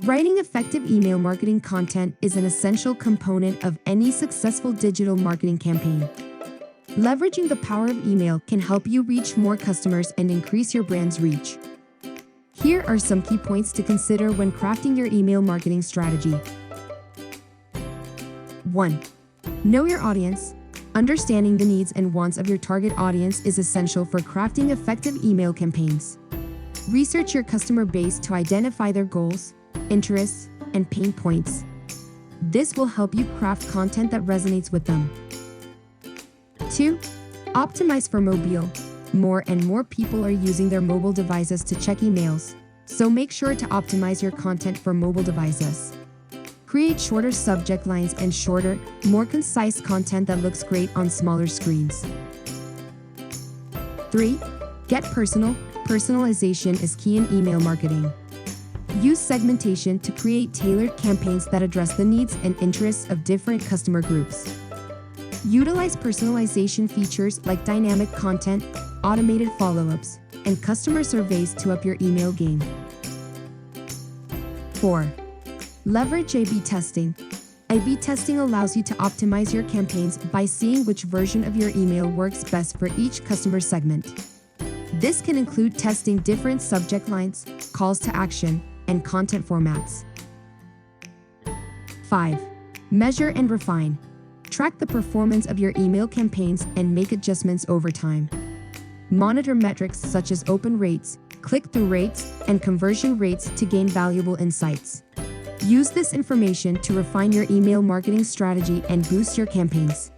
Writing effective email marketing content is an essential component of any successful digital marketing campaign. Leveraging the power of email can help you reach more customers and increase your brand's reach. Here are some key points to consider when crafting your email marketing strategy. 1. Know your audience. Understanding the needs and wants of your target audience is essential for crafting effective email campaigns. Research your customer base to identify their goals, interests, and pain points. This will help you craft content that resonates with them. 2. Optimize for mobile. More and more people are using their mobile devices to check emails, so make sure to optimize your content for mobile devices. Create shorter subject lines and shorter, more concise content that looks great on smaller screens. 3. Get personal. Personalization is key in email marketing. Use segmentation to create tailored campaigns that address the needs and interests of different customer groups. Utilize personalization features like dynamic content, automated follow-ups, and customer surveys to up your email game. 4. Leverage A/B testing. A/B testing allows you to optimize your campaigns by seeing which version of your email works best for each customer segment. This can include testing different subject lines, calls to action, and content formats. 5. Measure and refine. Track the performance of your email campaigns and make adjustments over time. Monitor metrics such as open rates, click-through rates, and conversion rates to gain valuable insights. Use this information to refine your email marketing strategy and boost your campaigns.